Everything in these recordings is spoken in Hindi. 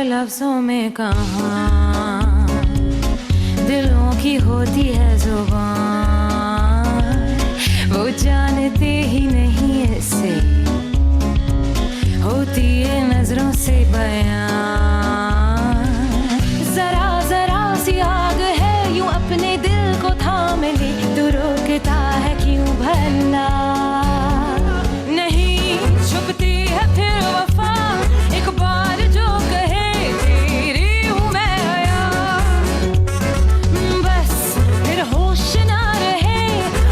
लफ्जों में कहाँ दिलों की होती है जुबान, वो जानते ही नहीं इससे होती है नजरों से बयान। जरा जरा सी आग है यूं अपने दिल को थाम ले, तू रोकता है क्यों भला? नहीं छुपती है फिर वफा, एक बार जो कहे तेरी हूँ मैं आया, बस फिर होश ना रहे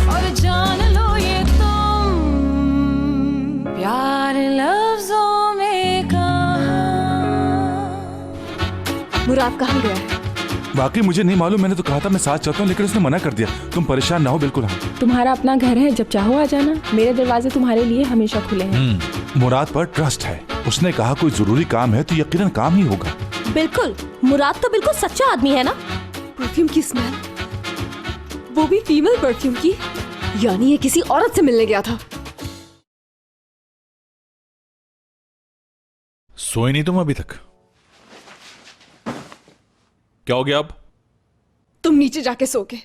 और जान लो ये तुम प्यार लफ्जों में कहाँ। मुराद कहाँ गया है? बाकी मुझे नहीं मालूम, मैंने तो कहा था मैं साथ चाहता हूँ, लेकिन उसने मना कर दिया। तुम परेशान ना हो, बिल्कुल। हाँ, तुम्हारा अपना घर है, जब चाहो आ जाना। मेरे दरवाजे तुम्हारे लिए हमेशा खुले हैं। मुराद पर ट्रस्ट है, उसने कहा कोई जरूरी काम है तो यकीनन काम ही होगा। बिल्कुल, मुराद तो बिल्कुल सच्चा आदमी है ना। परफ्यूम की स्मेल, वो भी फीमेल परफ्यूम की, यानी ये किसी औरत से मिलने गया था। सोए नहीं तुम अभी तक? क्या हो गया अब? तुम नीचे जाके सोगे,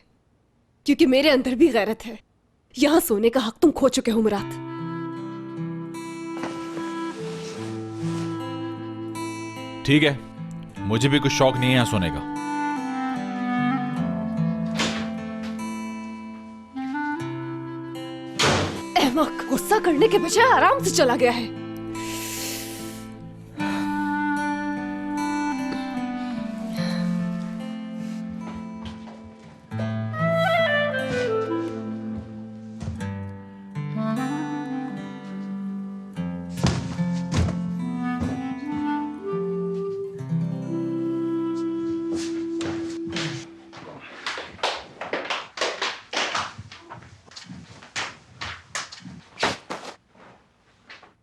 क्योंकि मेरे अंदर भी गैरत है। यहां सोने का हक तुम खो चुके हो मुराद। ठीक है, मुझे भी कुछ शौक नहीं है यहां सोने का। अहमक, गुस्सा करने के बजाय आराम से चला गया है।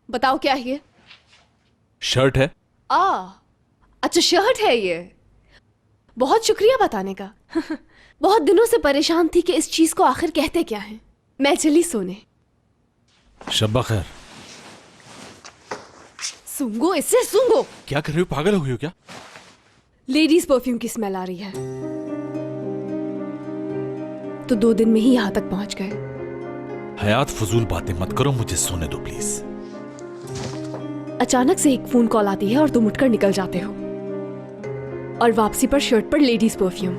बताओ क्या है ये? शर्ट है। अच्छा शर्ट है ये। बहुत शुक्रिया बताने का। बहुत दिनों से परेशान थी कि इस चीज को आखिर कहते क्या है। मैं चली सोने। शब्बा खैर। सूंघो इससे, सूंघो। क्या कर रही हो, पागल हो गई हो क्या? लेडीज परफ्यूम की स्मेल आ रही है। तो 2 दिन में ही यहां तक पहुंच गए। हयात, फजूल बातें मत करो, मुझे सोने दो प्लीज। अचानक से एक फोन कॉल आती है और तुम उठकर निकल जाते हो, और वापसी पर शर्ट पर लेडीज परफ्यूम।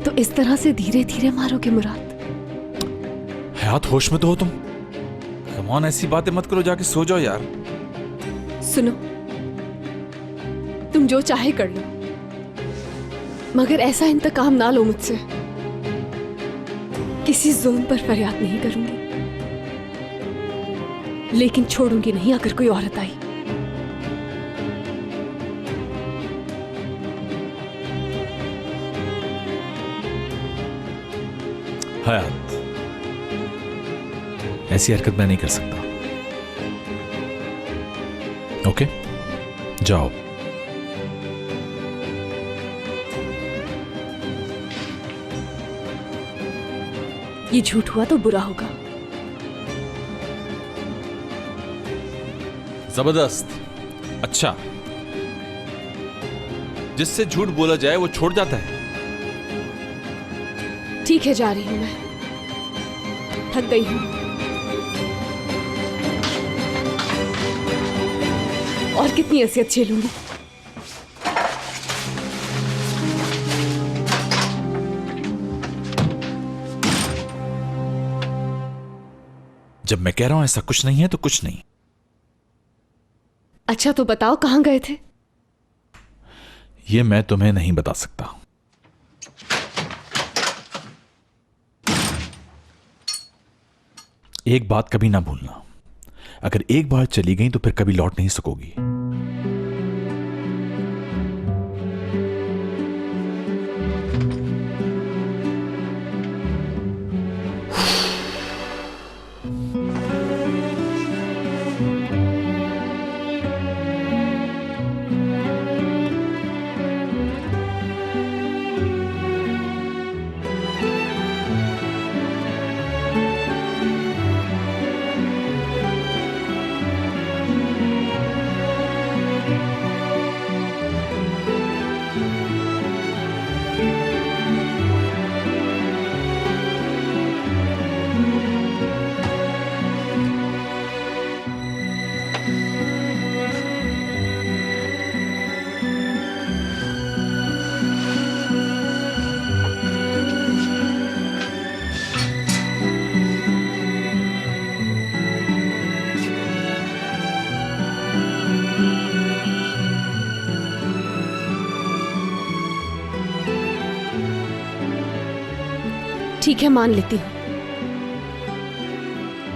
तो इस तरह से धीरे धीरे मारोगे मुराद? हयात, होश में तो हो तुम? कम ऑन, ऐसी बातें मत करो, जाके सो जाओ यार। सुनो, तुम जो चाहे कर लो, मगर ऐसा इंतकाम ना लो मुझसे। किसी जुल्म पर फरियाद नहीं करूंगी, लेकिन छोड़ूंगी नहीं अगर कोई औरत आई। हयात, ऐसी हरकत मैं नहीं कर सकता। ओके, जाओ। ये झूठ हुआ तो बुरा होगा। जबरदस्त। अच्छा, जिससे झूठ बोला जाए वो छोड़ जाता है। ठीक है, जा रही हूं मैं, थक गई हूं। और कितनी असियत झेलूंगी। जब मैं कह रहा हूं ऐसा कुछ नहीं है तो कुछ नहीं। अच्छा तो बताओ कहां गए थे? ये मैं तुम्हें नहीं बता सकता। एक बात कभी ना भूलना, अगर एक बार चली गई तो फिर कभी लौट नहीं सकोगी। ठीक है, मान लेती हूँ,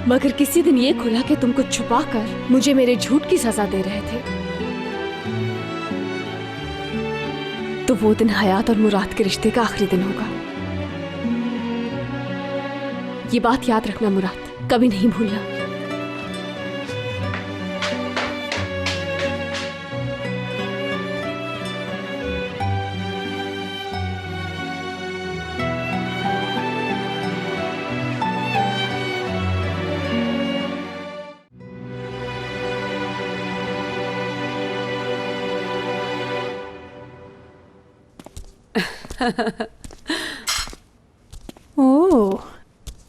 मगर किसी दिन ये खुला कि तुम कुछ छुपा कर मुझे मेरे झूठ की सजा दे रहे थे, तो वो दिन हयात और मुराद के रिश्ते का आखिरी दिन होगा। ये बात याद रखना मुराद, कभी नहीं भूलना। ओह,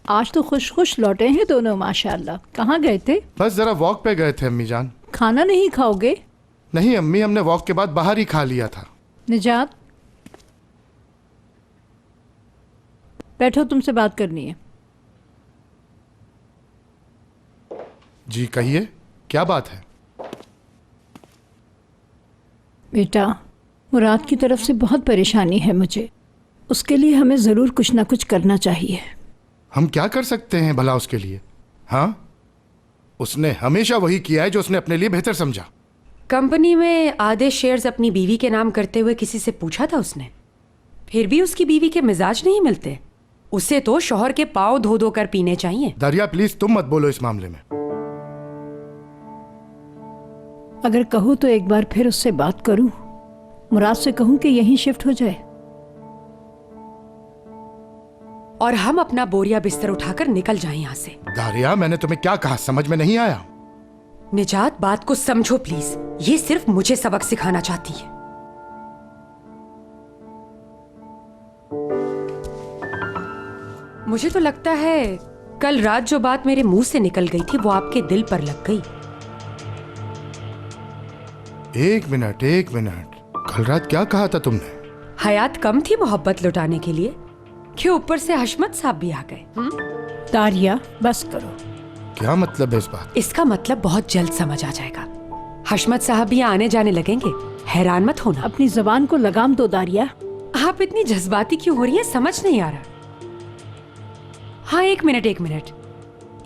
आज तो खुश खुश लौटे हैं दोनों माशाल्लाह। कहाँ गए थे? बस जरा वॉक पे गए थे अम्मी जान। खाना नहीं खाओगे? नहीं अम्मी, हमने वॉक के बाद बाहर ही खा लिया था। निजात, बैठो, तुमसे बात करनी है। जी कहिए, क्या बात है? बेटा, मुराद की तरफ से बहुत परेशानी है मुझे, उसके लिए हमें ज़रूर कुछ ना कुछ करना चाहिए। हम क्या कर सकते हैं भला उसके लिए? हाँ, उसने हमेशा वही किया है जो उसने अपने लिए बेहतर समझा। कंपनी में आधे शेयर्स अपनी बीवी के नाम करते हुए किसी से पूछा था उसने, फिर भी उसकी बीवी के मिजाज नहीं मिलते। उसे तो शौहर के पाँव धो धो कर पीने चाहिए। दारिया प्लीज तुम मत बोलो इस मामले में। अगर कहूँ तो एक बार फिर उससे बात करूँ, मुराद से कहूँ कि यहीं शिफ्ट हो जाए, और हम अपना बोरिया बिस्तर उठाकर निकल जाएं यहाँ से। दारिया, मैंने तुम्हें क्या कहा, समझ में नहीं आया? निजात, बात को समझो प्लीज। ये सिर्फ मुझे सबक सिखाना चाहती है। मुझे तो लगता है कल रात जो बात मेरे मुंह से निकल गई थी वो आपके दिल पर लग गई। एक मिनट, कल रात क्या कहा था तुमने? हयात कम थी मोहब्बत लुटाने के लिए कि ऊपर से हशमत साहब भी आ गए। दारिया, बस करो। क्या मतलब है इस बात? इसका मतलब बहुत जल्द समझ आ जाएगा। हशमत साहब भी आने जाने लगेंगे, हैरान मत होना। अपनी जबान को लगाम दो दारिया। आप इतनी जज्बाती क्यों हो रही हैं, समझ नहीं आ रहा। हाँ, एक मिनट,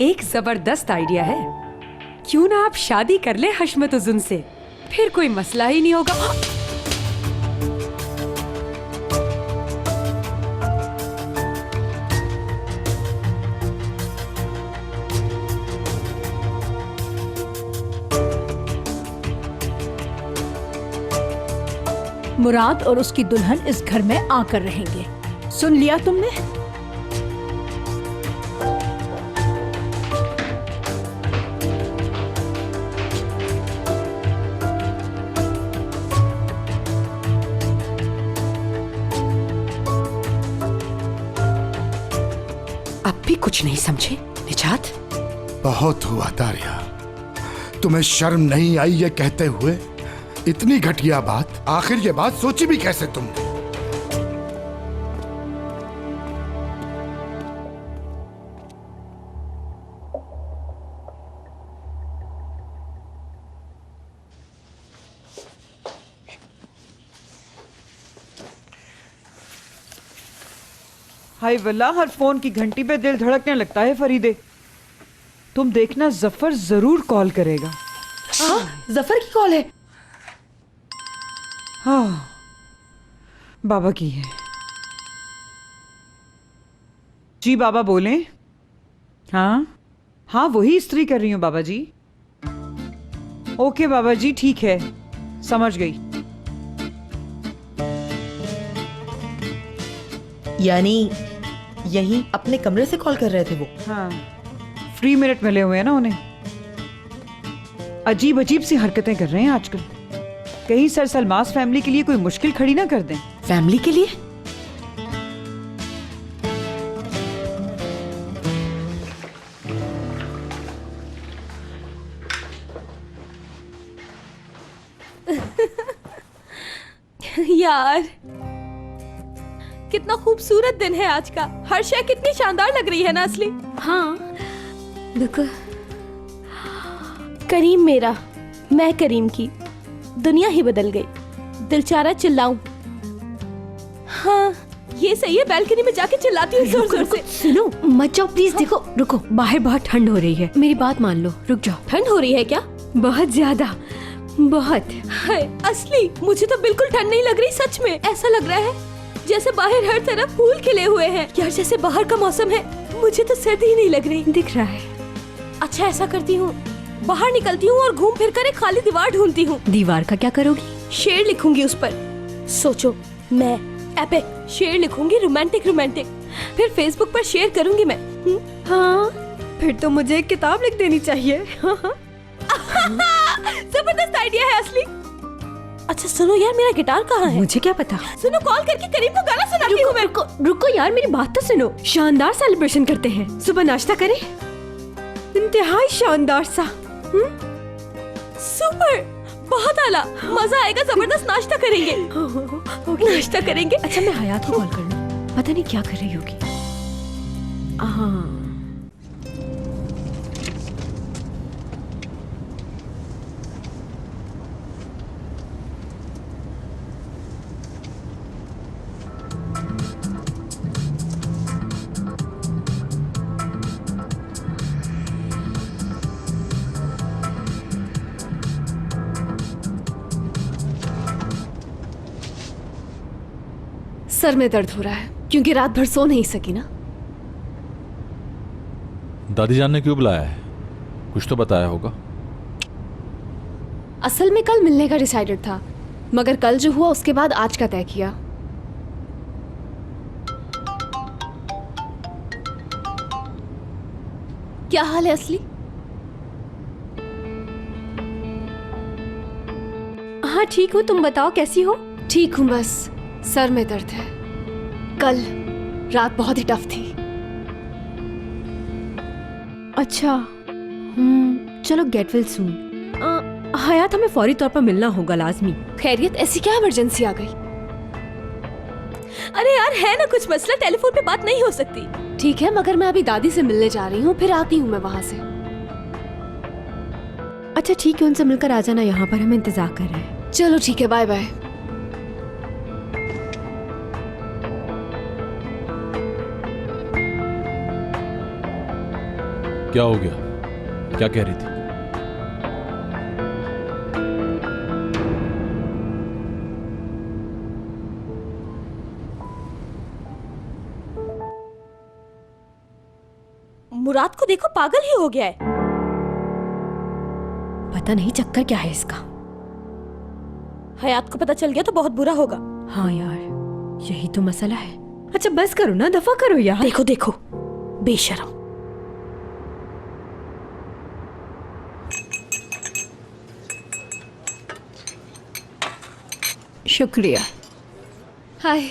एक जबरदस्त आइडिया है। क्यों ना आप शादी कर ले हशमत उजुन से, फिर कोई मसला ही नहीं होगा। मुराद और उसकी दुल्हन इस घर में आकर रहेंगे, सुन लिया तुमने? अब भी कुछ नहीं समझे निजात? बहुत हुआ दारिया, तुम्हें शर्म नहीं आई ये कहते हुए? इतनी घटिया बात, आखिर ये बात सोची भी कैसे तुमने? हाय वल्ला, हर फोन की घंटी पे दिल धड़कने लगता है फरीदे। तुम देखना, जफर जरूर कॉल करेगा। हाँ, जफर की कॉल है। हाँ, बाबा की है। जी बाबा बोले। हाँ हाँ, वही इस्त्री कर रही हूँ बाबा जी। ओके बाबा जी, ठीक है, समझ गई। यानी यहीं अपने कमरे से कॉल कर रहे थे वो? हाँ, फ्री मिनट मिले हुए हैं ना उन्हें। अजीब अजीब सी हरकतें कर रहे हैं आजकल। कहीं सर सलमास फैमिली के लिए कोई मुश्किल खड़ी ना कर दें। फैमिली के लिए? यार, कितना खूबसूरत दिन है आज का। हर शय कितनी शानदार लग रही है ना असली। हाँ, देखो, करीम मेरा, मैं करीम की, दुनिया ही बदल गई। दिल चाह रहा चिल्लाऊं। हाँ, ये सही है, बैल्कनी में जाके चिल्लाती हूँ जोर जोर से। सुनो मत जाओ प्लीज। देखो रुको, बाहर बहुत ठंड हो रही है, मेरी बात मान लो, रुक जाओ। ठंड हो रही है क्या? बहुत ज्यादा, बहुत। हाय असली, मुझे तो बिल्कुल ठंड नहीं लग रही। सच में ऐसा लग रहा है जैसे बाहर हर तरफ फूल खिले हुए हैं। यार जैसे बाहर का मौसम है, मुझे तो सर्दी ही नहीं लग रही। दिख रहा है। अच्छा ऐसा करती हूँ, बाहर निकलती हूँ और घूम फिर कर एक खाली दीवार ढूंढती हूँ। दीवार का क्या करोगी? शेर लिखूंगी उस पर। सोचो, मैं ऐप पे शेर लिखूंगी, रोमांटिक रोमांटिक, फिर फेसबुक पर शेयर करूंगी मैं। हाँ, फिर तो मुझे एक किताब लिख देनी चाहिए। जबरदस्त आइडिया है असली। अच्छा सुनो यार, मेरा गिटार कहाँ है? मुझे क्या पता। सुनो, कॉल करके करीम को गाना सुनाती हूँ मैं। रुको यार, मेरी बात तो सुनो। शानदार सेलिब्रेशन करते हैं। सुबह नाश्ता करें, इंतहाई शानदार सा। सुपर, बहुत आला, मजा आएगा। जबरदस्त नाश्ता करेंगे। नाश्ता करेंगे। अच्छा मैं हयात को कॉल कर लूं, पता नहीं क्या कर रही होगी। हाँ सर में दर्द हो रहा है क्योंकि रात भर सो नहीं सकी ना। दादी जान ने क्यों बुलाया है? कुछ तो बताया होगा। असल में कल मिलने का डिसाइडेड था, मगर कल जो हुआ उसके बाद आज का तय किया। क्या हाल है असली? हाँ ठीक हूँ, तुम बताओ कैसी हो? ठीक हूँ, बस सर में दर्द है। कल रात बहुत ही टफ थी। अच्छा चलो गेट वेल सून। हयात हमें फौरी तौर पर मिलना होगा, लाजमी। खैरियत, ऐसी क्या इमरजेंसी आ गई? अरे यार है ना कुछ मसला, टेलीफोन पे बात नहीं हो सकती। ठीक है, मगर मैं अभी दादी से मिलने जा रही हूँ, फिर आती हूँ मैं वहां से। अच्छा ठीक है, उनसे मिलकर आ जाना, यहाँ पर हम इंतजार कर रहे हैं। चलो ठीक है, बाय बाय। क्या हो गया? क्या कह रही थी? मुराद को देखो, पागल ही हो गया है। पता नहीं चक्कर क्या है इसका। हयात को पता चल गया तो बहुत बुरा होगा। हाँ यार, यही तो मसला है। अच्छा बस करो ना, दफा करो यार। देखो देखो, बेशरम। शुक्रिया। हाय,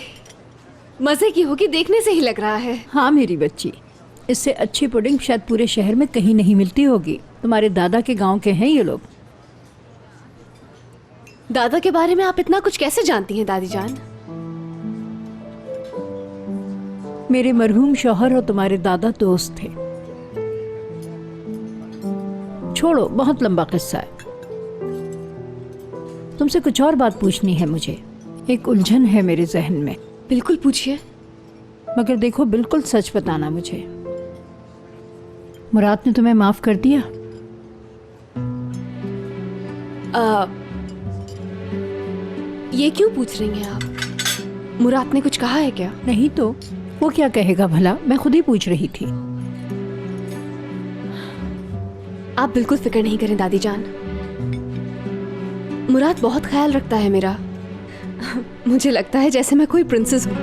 मजे की होगी, देखने से ही लग रहा है। हाँ मेरी बच्ची, इससे अच्छी पुडिंग शायद पूरे शहर में कहीं नहीं मिलती होगी। तुम्हारे दादा के गांव के हैं ये लोग। दादा के बारे में आप इतना कुछ कैसे जानती हैं दादी जान? मेरे मरहूम शौहर और तुम्हारे दादा दोस्त थे। छोड़ो, बहुत लंबा किस्सा है। तुमसे कुछ और बात पूछनी है मुझे। एक उलझन है मेरे जहन में। बिल्कुल पूछिए। मगर देखो, बिल्कुल सच बताना मुझे। मुराद ने तुम्हें माफ कर दिया? ये क्यों पूछ रही हैं आप? मुराद ने कुछ कहा है क्या? नहीं तो वो क्या कहेगा भला, मैं खुद ही पूछ रही थी। आप बिल्कुल फिक्र नहीं करें दादी जान, मुराद बहुत ख्याल रखता है मेरा। मुझे लगता है जैसे मैं कोई प्रिंसेस हूँ।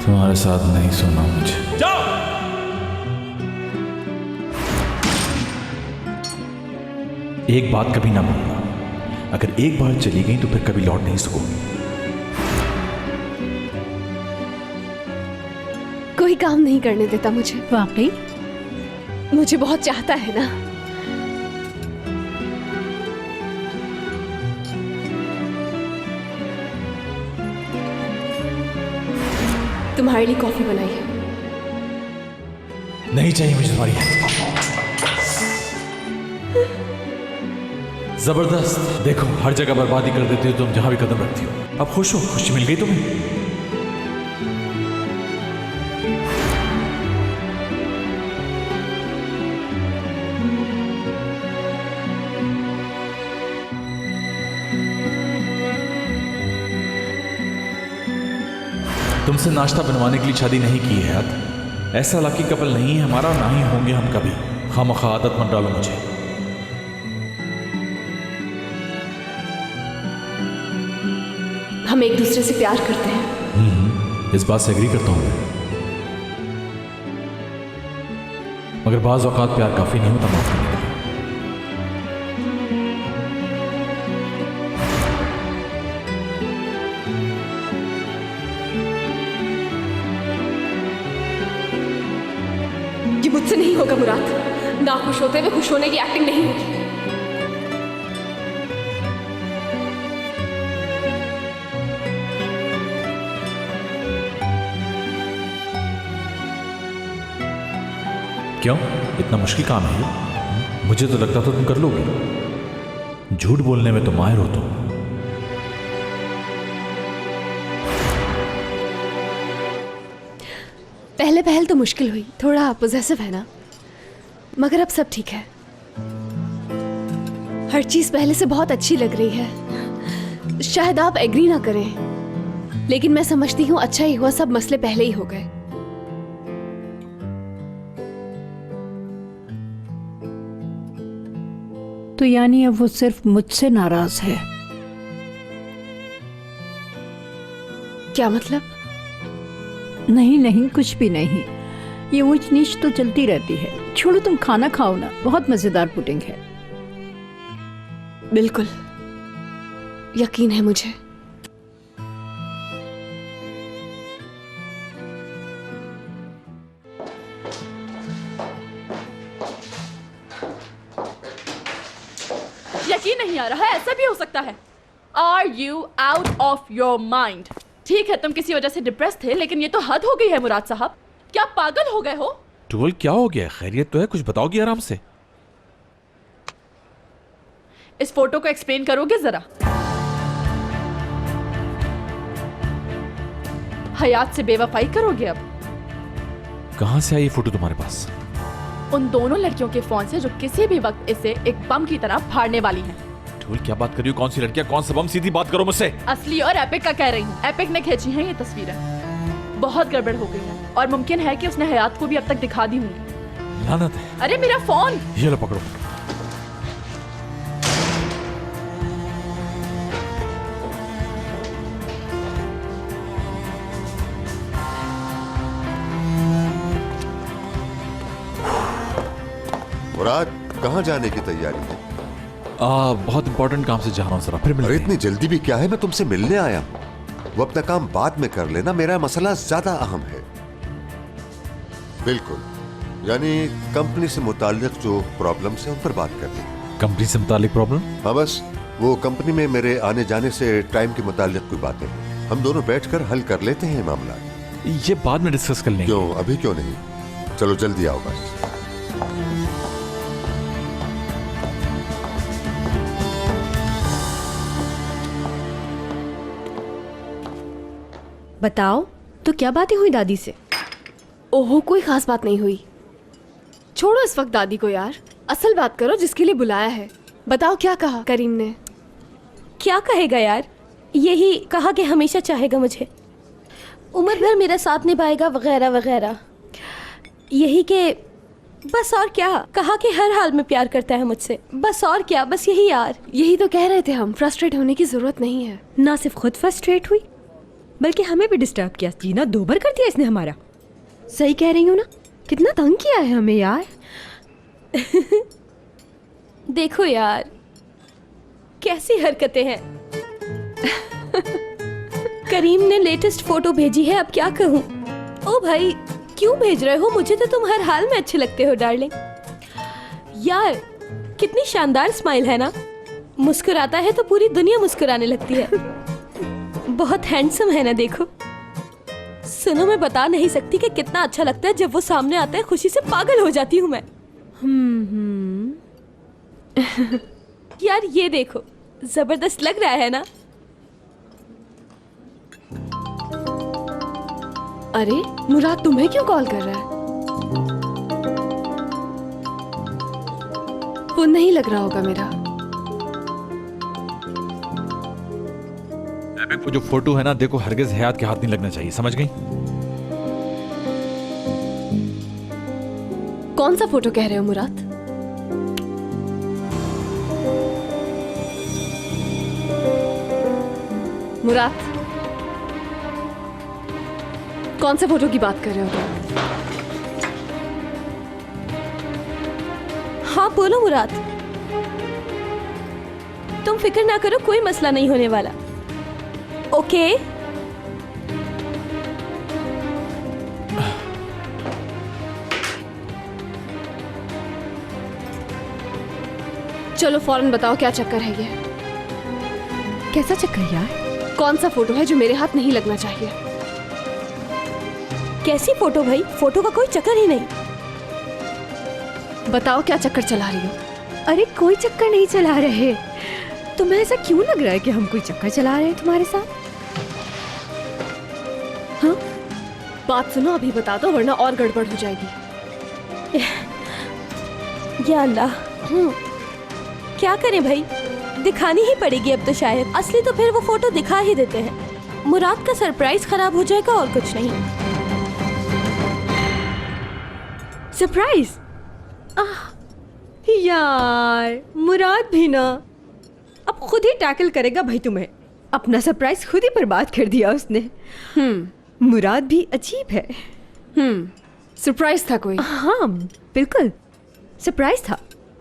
तुम्हारे साथ नहीं सोना मुझे। जाओ। एक बात कभी ना भूलना, अगर एक बार चली गई तो फिर कभी लौट नहीं सकोगी। कोई काम नहीं करने देता मुझे। वाकई? मुझे बहुत चाहता है ना। तुम्हारे लिए कॉफी बनाई है। नहीं चाहिए मुझे तुम्हारी। जबरदस्त। देखो हर जगह बर्बादी कर देती हो तुम जहां भी कदम रखती हो। अब खुश हो, खुशी मिल गई तुम्हें। तुमसे नाश्ता बनवाने के लिए शादी नहीं की है हयात। ऐसा लकी कपल नहीं है हमारा, ना ही होंगे हम कभी। खामखा आदत मत डालो मुझे। हम एक दूसरे से प्यार करते हैं। इस बात से एग्री करता हूं मैं। मगर बाज औकात प्यार काफी नहीं होता माफ करने के लिए। ये मुझसे नहीं होगा मुराद। ना खुश होते हुए खुश होने की एक्टिंग नहीं होगी। क्यों, इतना मुश्किल काम है ये? मुझे तो लगता था तुम कर लोगे। झूठ बोलने में तो माहिर हो तुम। पहले पहल तो मुश्किल हुई, थोड़ा पॉसेसिव है ना, मगर अब सब ठीक है। हर चीज पहले से बहुत अच्छी लग रही है। शायद आप एग्री ना करें, लेकिन मैं समझती हूँ अच्छा ही हुआ, सब मसले पहले ही हो गए। तो यानी अब वो सिर्फ मुझसे नाराज है? क्या मतलब? नहीं नहीं, कुछ भी नहीं। ये ऊंच नीच तो चलती रहती है। छोड़ो, तुम खाना खाओ ना, बहुत मजेदार पुडिंग है। बिल्कुल, यकीन है मुझे। यकीन नहीं आ रहा है, ऐसा भी हो सकता है। Are you out of your mind? ठीक है, तुम किसी वजह से डिप्रेस थे, लेकिन ये तो हद हो गई है मुराद साहब। क्या पागल हो गए हो? टुवल क्या हो गया? खैरियत तो है? कुछ बताओगी आराम से। इस फोटो को एक्सप्लेन करोगे जरा? हयात से बेवफाई करोगे अब? कहां से आई ये फोटो तुम्हारे पास? उन दोनों लड़कियों के फोन से जो किसी भी वक्त इसे एक बम की तरह फाड़ने वाली हैं। टुवल क्या बात कर रही हो? कौन सी लड़कियां, कौन सा बम? सीधी बात करो मुझसे। असली और एपिक का कह रही हूँ। एपिक ने खींची हैं ये तस्वीरें। बहुत गड़बड़ हो गई है और मुमकिन है कि उसने हयात को भी अब तक दिखा दी होंगी। लानत है। अरे मेरा फोन! ये लो पकड़ो। मुराद, कहाँ जाने की तैयारी है? बहुत इंपॉर्टेंट काम से जा रहा हूँ जरा, फिर मिलते हैं। इतनी जल्दी भी क्या है? मैं तुमसे मिलने आया हूँ। वो अपना काम बाद में कर लेना, मेरा मसला ज्यादा अहम है। बिल्कुल, यानी कंपनी से मुताल्लिक जो प्रॉब्लम्स है उन पर बात करनी। कंपनी से मुताल्लिक प्रॉब्लम? हाँ, बस वो कंपनी में मेरे आने जाने से टाइम के मुताल्लिक कोई बातें हैं। हम दोनों बैठकर हल कर लेते हैं मामला। ये बाद में डिस्कस कर लेंगे। क्यों, अभी क्यों नहीं? चलो जल्दी आओ बस। बताओ तो क्या बातें हुई दादी से? ओहो, कोई खास बात नहीं हुई। छोड़ो इस वक्त दादी को यार, असल बात करो जिसके लिए बुलाया है। बताओ क्या कहा करीम ने? क्या कहेगा यार, यही कहा कि हमेशा चाहेगा मुझे, उम्र भर मेरा साथ निभाएगा वगैरह वगैरह। यही कि बस, और क्या। कहा कि हर हाल में प्यार करता है मुझसे, बस और क्या, बस यही यार। यही तो कह रहे थे हम, फ्रस्ट्रेट होने की जरूरत नहीं है। ना सिर्फ खुद फ्रस्ट्रेट हुई बल्कि हमें भी डिस्टर्ब किया। जीना दोबर कर दिया इसने हमारा। सही कह रही हूँ ना? कितना तंग किया है हमें यार। देखो यार कैसी हरकतें हैं। करीम ने लेटेस्ट फोटो भेजी है, अब क्या कहूँ। ओ भाई, क्यों भेज रहे हो? मुझे तो तुम हर हाल में अच्छे लगते हो डार्लिंग। यार कितनी शानदार स्माइल है ना, मुस्कुराता है तो पूरी दुनिया मुस्कुराने लगती है। बहुत हैंडसम है ना, देखो। सुनो, मैं बता नहीं सकती कि कितना अच्छा लगता है जब वो सामने आता है, खुशी से पागल हो जाती हूँ मैं। यार ये देखो, जबरदस्त लग रहा है ना? अरे मुराद तुम्हें क्यों कॉल कर रहा है? फोन नहीं लग रहा होगा मेरा। वो जो फोटो है ना, देखो हरगिज हयात के हाथ नहीं लगना चाहिए, समझ गई? कौन सा फोटो कह रहे हो मुराद? मुराद, कौन से फोटो की बात कर रहे हो तुम? हाँ बोलो मुराद। तुम फिक्र ना करो, कोई मसला नहीं होने वाला। ओके? चलो फौरन बताओ क्या चक्कर है ये? कैसा चक्कर यार? कौन सा फोटो है जो मेरे हाथ नहीं लगना चाहिए? कैसी फोटो भाई? फोटो का कोई चक्कर ही नहीं। बताओ क्या चक्कर चला रही हो? अरे कोई चक्कर नहीं चला रहे। तुम्हें ऐसा क्यों लग रहा है कि हम कोई चक्कर चला रहे हैं तुम्हारे साथ? हाँ? बात सुनो, अभी बता दो वरना और गड़बड़ हो जाएगी। या अल्लाह, क्या करें भाई, दिखानी ही पड़ेगी अब तो शायद। असली तो फिर वो फोटो दिखा ही देते हैं। मुराद का सरप्राइज खराब हो जाएगा और कुछ नहीं। सरप्राइज? यार मुराद भी ना अब खुद ही टैकल करेगा भाई तुम्हें। अपना सरप्राइज खुद ही बर्बाद कर दिया उसने। मुराद भी अजीब है। सरप्राइज था कोई? हाँ बिल्कुल सरप्राइज था।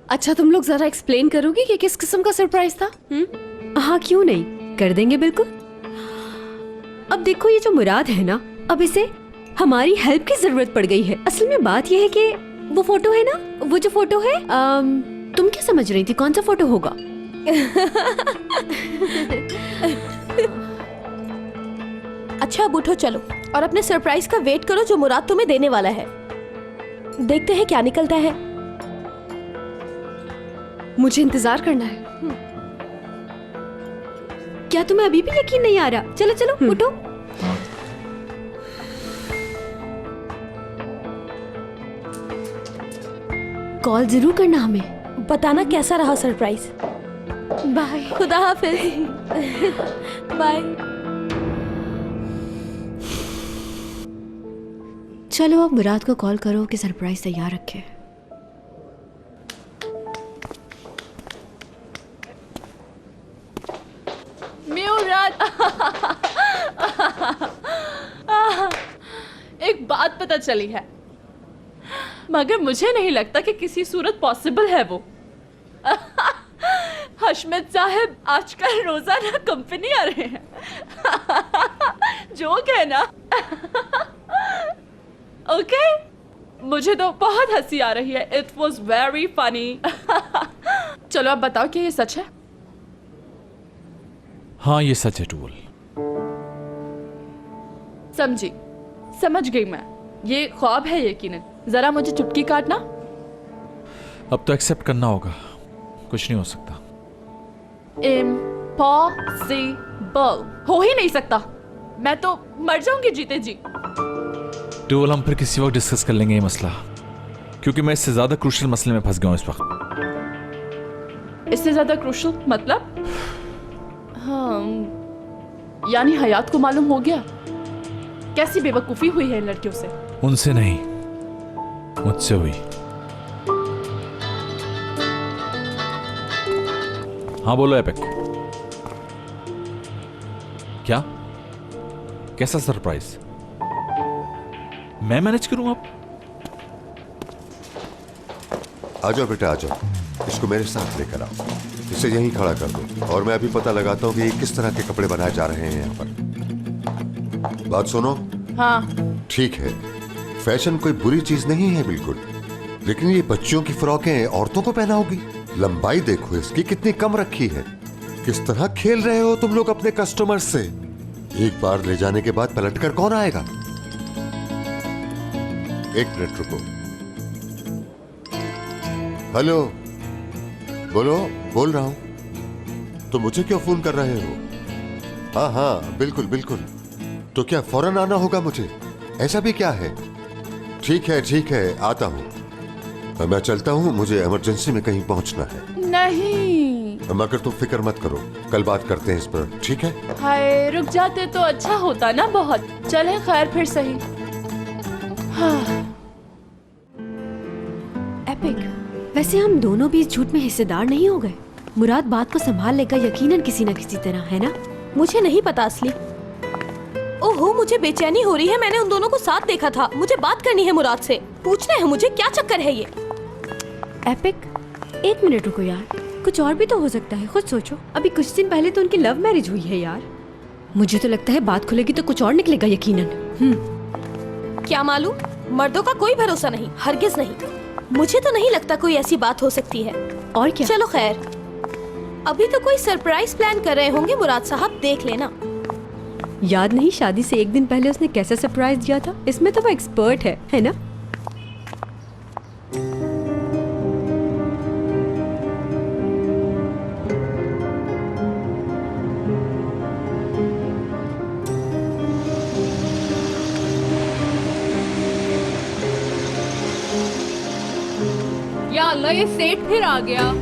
अच्छा तुम लोग जरा एक्सप्लेन करोगे कि किस किस्म का सरप्राइज था? हाँ क्यों नहीं, कर देंगे बिल्कुल। अब देखो ये जो मुराद है ना, अब इसे हमारी हेल्प की जरूरत पड़ गई है। असल में बात यह है कि वो फोटो है ना, वो जो फोटो है, तुम क्या समझ रही थी कौन सा फोटो होगा? अच्छा अब उठो चलो और अपने सरप्राइज का वेट करो जो मुराद तुम्हें देने वाला है। देखते हैं क्या निकलता है। मुझे इंतजार करना है। क्या तुम्हें अभी भी यकीन नहीं आ रहा? चलो चलो उठो। कॉल जरूर करना हमें, बताना कैसा रहा सरप्राइज। बाय। खुदा हाफिज। बाय। चलो अब मुराद को कॉल करो कि सरप्राइज तैयार रखे। एक बात पता चली है, मगर मुझे नहीं लगता कि किसी सूरत पॉसिबल है वो। हशमत साहब आजकल रोजाना कंपनी आ रहे हैं। जोक है ना? ओके, मुझे तो बहुत हंसी आ रही है। It was very funny. चलो अब बताओ कि ये सच है? हाँ ये सच है टूल। समझी, समझ गई मैं। ये ख्वाब है यकीनन। जरा मुझे चुटकी काटना। अब तो एक्सेप्ट करना होगा, कुछ नहीं हो सकता। इम्पॉसिबल, हो ही नहीं सकता। मैं तो मर जाऊंगी जीते जी। टूल हम फिर किसी वक्त डिस्कस कर लेंगे ये मसला, क्योंकि मैं इससे ज्यादा क्रूशियल मसले में फंस गया हूं इस वक्त। इससे ज्यादा क्रूशियल मतलब? हाँ, यानी हयात को मालूम हो गया। कैसी बेवकूफी हुई है इन लड़कियों से। उनसे नहीं, मुझसे हुई। हाँ बोलो एपिक। क्या? कैसा सरप्राइज? मैं मैनेज करूं? आप आ जाओ बेटा, आ जाओ। इसको मेरे साथ लेकर आओ, इसे यहीं खड़ा कर दो और मैं अभी पता लगाता हूँ कि किस तरह के कपड़े बनाए जा रहे हैं यहाँ पर। बात सुनो। हाँ ठीक है, फैशन कोई बुरी चीज नहीं है बिल्कुल, लेकिन ये बच्चों की फ्रॉकें औरतों को पहनाओगी? लंबाई देखो इसकी कितनी कम रखी है। किस तरह खेल रहे हो तुम लोग अपने कस्टमर से। एक बार ले जाने के बाद पलट कर कौन आएगा? एक मिनट रुको। हेलो, बोलो, बोल रहा हूं। तो मुझे क्यों फोन कर रहे हो? हाँ हाँ बिल्कुल बिल्कुल। तो क्या फौरन आना होगा मुझे? ऐसा भी क्या है? ठीक है आता हूँ। मैं चलता हूँ, मुझे इमरजेंसी में कहीं पहुँचना है। नहीं। मगर तुम फिक्र मत करो, कल बात करते हैं इस पर, ठीक है? हाय, रुक जाते तो अच्छा होता ना बहुत। चले खैर फिर सही। हाँ। एपिक, वैसे हम दोनों भी इस झूठ में हिस्सेदार नहीं हो गए? मुराद बात को संभाल लेगा यकीनन किसी न किसी तरह, है ना? मुझे नहीं पता असली। ओहो, मुझे बेचैनी हो रही है। मैंने उन दोनों को साथ देखा था। मुझे बात करनी है मुराद से। पूछना है मुझे क्या चक्कर है ये। एपिक, एक मिनट रुको यार, कुछ और भी तो हो सकता है। खुद सोचो, अभी कुछ दिन पहले तो उनकी लव मैरिज हुई है यार। मुझे तो लगता है बात खुलेगी तो कुछ और निकलेगा यकीनन। क्या मालूम, मर्दों का कोई भरोसा नहीं, हरगिज नहीं। मुझे तो नहीं लगता कोई ऐसी बात हो सकती है। और क्या? चलो खैर, अभी तो कोई सरप्राइज प्लान कर रहे होंगे मुराद साहब, देख लेना। याद नहीं शादी से एक दिन पहले उसने कैसा सरप्राइज दिया था? इसमें तो वो एक्सपर्ट है ना? या अल्लाह, ये सेठ फिर आ गया।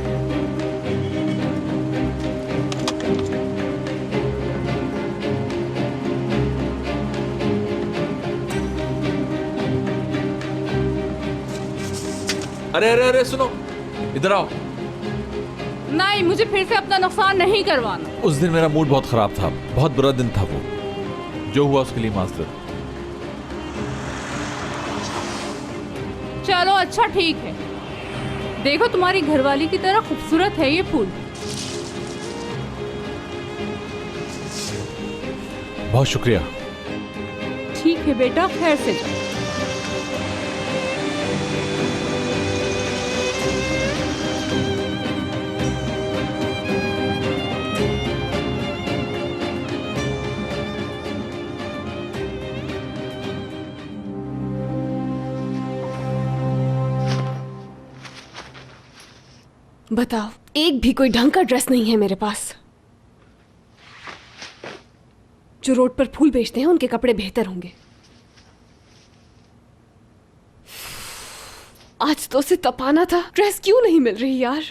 अरे सुनो, इधर आओ। नहीं, मुझे फिर से अपना नुकसान नहीं करवाना। उस दिन मेरा मूड बहुत खराब था, बहुत बुरा दिन था वो। जो हुआ उसके लिए मास्टर। चलो अच्छा ठीक है। देखो, तुम्हारी घरवाली की तरह खूबसूरत है ये फूल। बहुत शुक्रिया। ठीक है बेटा, खैर से जाओ। बताओ, एक भी कोई ढंग का ड्रेस नहीं है मेरे पास। जो रोड पर फूल बेचते हैं उनके कपड़े बेहतर होंगे। आज तो उसे तपाना था, ड्रेस क्यों नहीं मिल रही यार?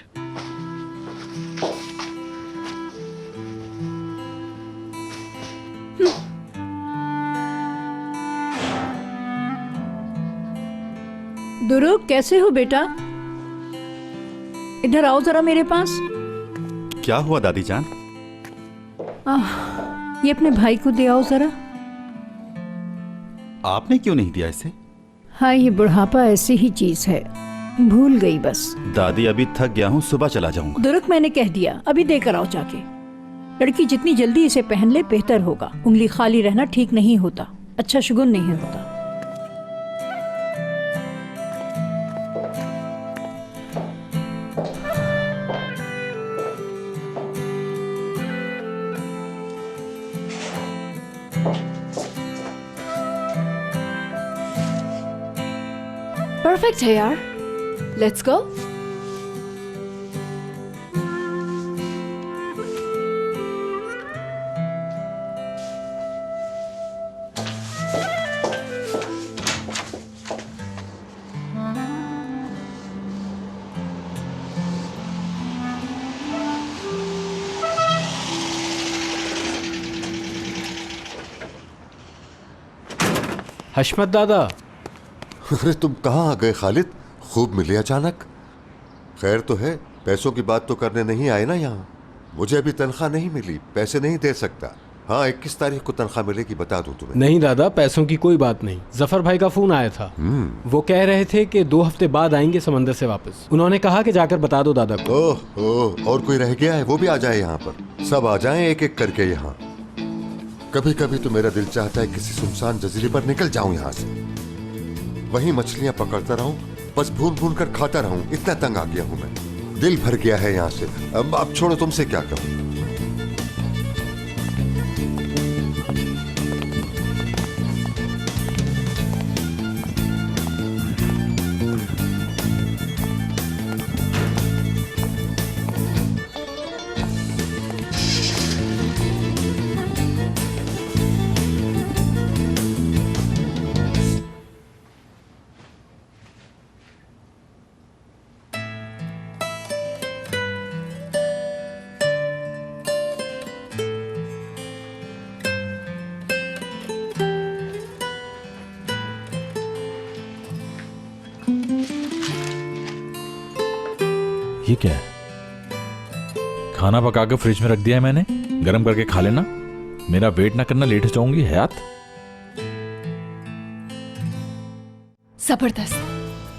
दुरुक, कैसे हो बेटा? इधर आओ जरा मेरे पास। क्या हुआ दादी जान? ये अपने भाई को दे आओ जरा। आपने क्यों नहीं दिया इसे? हाँ, ये बुढ़ापा ऐसी ही चीज है, भूल गई बस। दादी अभी थक गया हूँ, सुबह चला जाऊंगा। दुरुक, मैंने कह दिया, अभी देकर आओ जाके। लड़की जितनी जल्दी इसे पहन ले बेहतर होगा। उंगली खाली रहना ठीक नहीं होता, अच्छा शुगुन नहीं होता। परफेक्ट है यार, लेट्स गो। हशमत दादा। अरे तुम कहाँ आ गए खालिद? खूब मिले अचानक। खैर तो है, पैसों की बात तो करने नहीं आए ना यहाँ। मुझे अभी तनख्वाह नहीं मिली, पैसे नहीं दे सकता। हाँ, 21 तारीख को तनख्वाह मिलेगी, बता दूं तुम्हें। नहीं दादा, पैसों की कोई बात नहीं। जफर भाई का फोन आया था, वो कह रहे थे कि 2 हफ्ते बाद आएंगे समंदर से वापस। उन्होंने कहा कि जाकर बता दो दादा को। ओह, और कोई रह गया है? वो भी आ जाए यहाँ पर। सब आ जाएं एक एक करके यहाँ। कभी कभी तो मेरा दिल चाहता है किसी सुनसान जजीरे पर निकल जाऊं यहाँ से, वहीं मछलियां पकड़ता रहूं, बस भून भून कर खाता रहूं। इतना तंग आ गया हूं मैं, दिल भर गया है यहाँ से। अब छोड़ो, तुमसे क्या कहूं। ये क्या है? खाना पका के फ्रिज में रख दिया है मैंने, गरम करके खा लेना। मेरा वेट ना करना, लेट हो जाऊंगी हयात। जबरदस्त,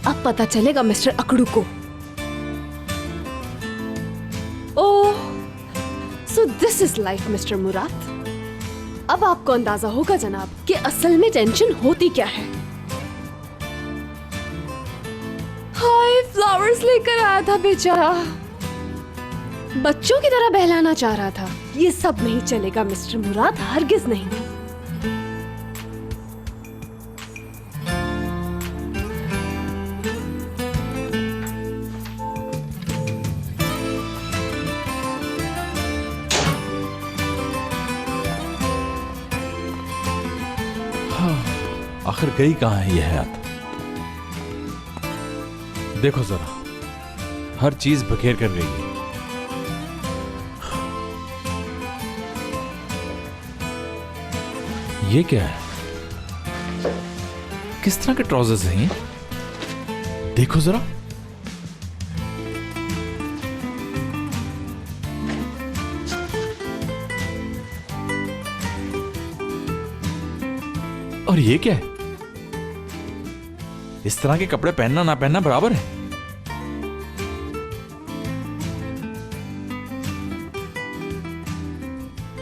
अब पता चलेगा मिस्टर अकड़ू को। Oh, so this is life mister Murad. अब आपको अंदाजा होगा जनाब कि असल में टेंशन होती क्या है। हाय, फ्लावर्स लेकर आया था बेचारा, बच्चों की तरह बहलाना चाह रहा था। ये सब नहीं चलेगा मिस्टर मुराद, हरगिज नहीं। आखिर गई कहां है ये हयात? देखो जरा, हर चीज बखेर कर गई है। ये क्या है? किस तरह के ट्राउजर्स हैं ये? देखो जरा। और ये क्या है? इस तरह के कपड़े पहनना ना पहनना बराबर है।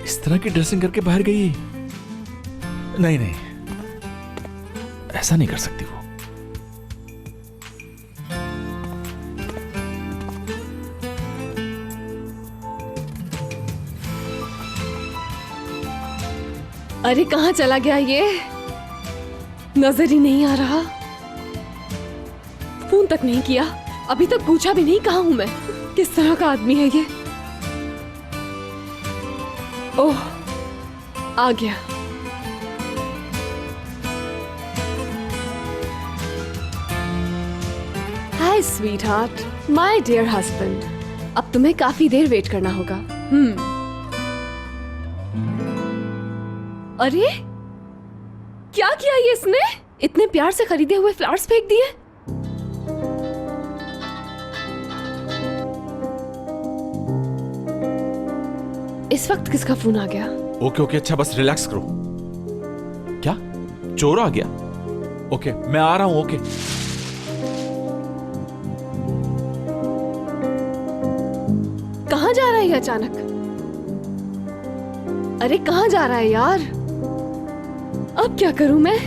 इस तरह की ड्रेसिंग करके बाहर गई। नहीं नहीं, ऐसा नहीं कर सकती वो। अरे कहाँ चला गया ये? नजर ही नहीं आ रहा। फोन तक नहीं किया, अभी तक पूछा भी नहीं कहाँ हूं मैं। किस तरह का आदमी है ये? ओह, आ गया। Hi sweetheart, my dear husband. अब तुम्हें काफी देर वेट करना होगा। अरे क्या किया ये इसने? इतने प्यार से खरीदे हुए फ्लावर्स फेंक दिए। इस वक्त किसका फोन आ गया? ओके ओके, अच्छा बस रिलैक्स करो। क्या चोर आ गया? ओके मैं आ रहा हूं। ओके कहाँ जा रहा है ये अचानक? अरे कहाँ जा रहा है यार? अब क्या करूं मैं?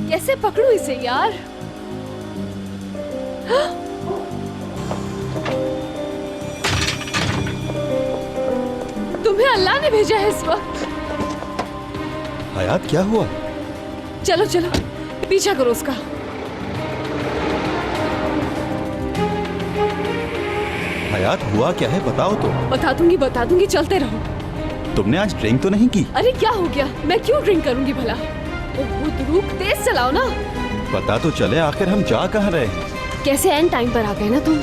कैसे पकड़ूं इसे यार? तुम्हें अल्लाह ने भेजा है इस वक्त। हयात क्या हुआ? चलो चलो पीछा करो उसका। हयात हुआ क्या है, बताओ तो। बता दूंगी, चलते रहो। तुमने आज ड्रिंक तो नहीं की? अरे क्या हो गया, मैं क्यों ड्रिंक करूंगी भला? ओह ध्रुव, तेज चलाओ ना। पता तो चले आखिर हम जा कहाँ रहे हैं। कैसे एंड टाइम पर आ गए ना तुम।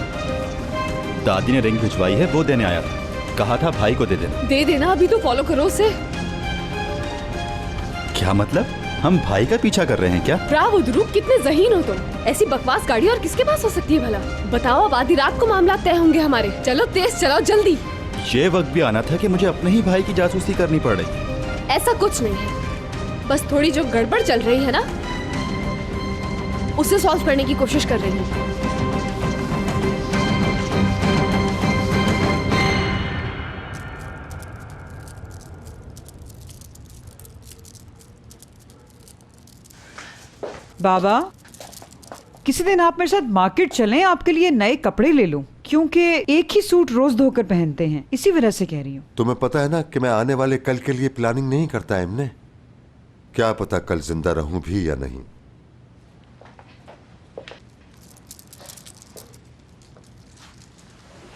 दादी ने रिंग भिजवाई है, वो देने आया था। कहा था भाई को दे देना। दे देना, अभी तो फॉलो करो उसे। क्या मतलब? हम भाई का पीछा कर रहे हैं क्या? ब्रावो ध्रुव, कितने ज़हीन हो तुम। ऐसी बकवास गाड़ी और किसके पास हो सकती है भला? बताओ, अब आधी रात को मामला तय होंगे हमारे। चलो तेज चलाओ जल्दी। ये वक्त भी आना था कि मुझे अपने ही भाई की जासूसी करनी पड़ रही। ऐसा कुछ नहीं है, बस थोड़ी जो गड़बड़ चल रही है ना, उसे सॉल्व करने की कोशिश कर रही हूँ। बाबा, किसी दिन आप मेरे साथ मार्केट चलें, आपके लिए नए कपड़े ले लूं, क्योंकि एक ही सूट रोज धोकर पहनते हैं, इसी वजह से कह रही हूँ। तुम्हें पता है ना कि मैं आने वाले कल के लिए प्लानिंग नहीं करता इमने। क्या पता कल जिंदा रहूं भी या नहीं।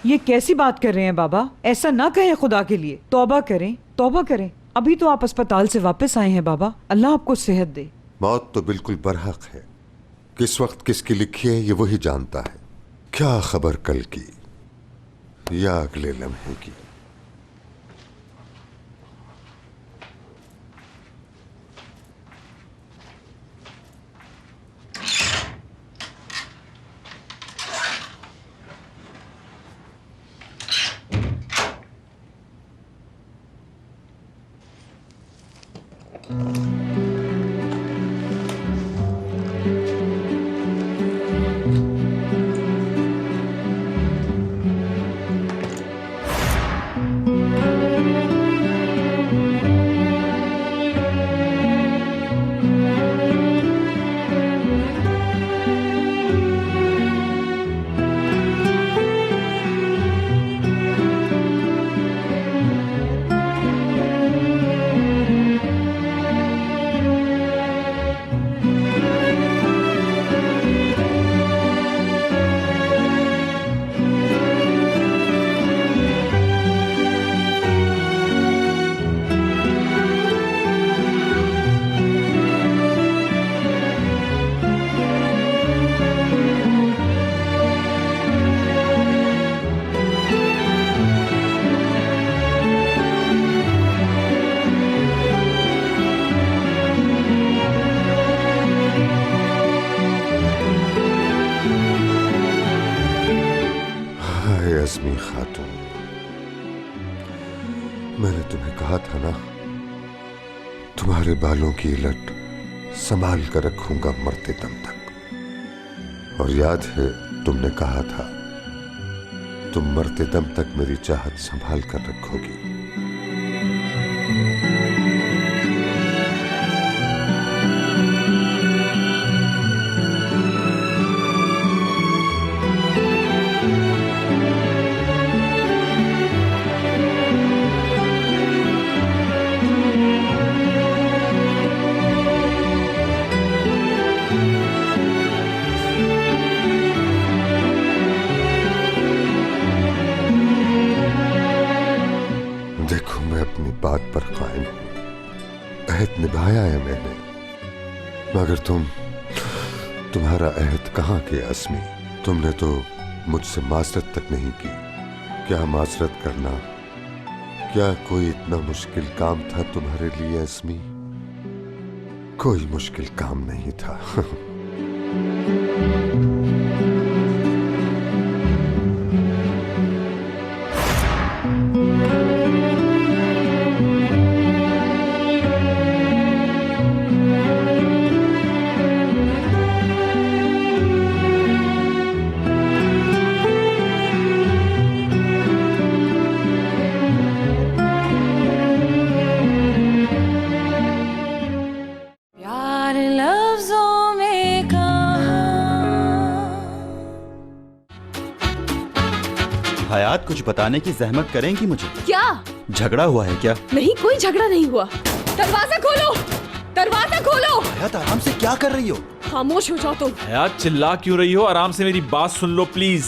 ये कैसी बात कर रहे हैं बाबा? ऐसा ना कहें, खुदा के लिए तौबा करें, तौबा करें। अभी तो आप अस्पताल से वापस आए हैं बाबा, अल्लाह आपको सेहत दे। मौत तो बिल्कुल बरहक है। किस वक्त किसकी लिखी है ये वही जानता है। क्या खबर कल की या अगले लम्हे की। अज़मी खातून, मैंने तुम्हें कहा था ना, तुम्हारे बालों की लट संभाल कर रखूंगा मरते दम तक। और याद है तुमने कहा था तुम मरते दम तक मेरी चाहत संभाल कर रखोगी। देखो मैं अपनी बात पर कायम हूं, अहद निभाया है मैंने, मगर तुम्हारा अहद कहाँ गया अज़मी? तुमने तो मुझसे माजरत तक नहीं की। क्या माजरत करना, क्या कोई इतना मुश्किल काम था तुम्हारे लिए अज़मी? कोई मुश्किल काम नहीं था। प्यार लफ्जों में हयात कुछ बताने की जहमत करेंगी मुझे? क्या झगड़ा हुआ है क्या? नहीं, कोई झगड़ा नहीं हुआ। दरवाजा खोलो, दरवाजा खोलो। हयात आराम से क्या कर रही हो? खामोश हो जाओ तुम। हयात चिल्ला क्यों रही हो? आराम से मेरी बात सुन लो प्लीज।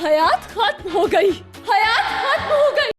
हयात खत्म हो गई, हयात खत्म हो गई।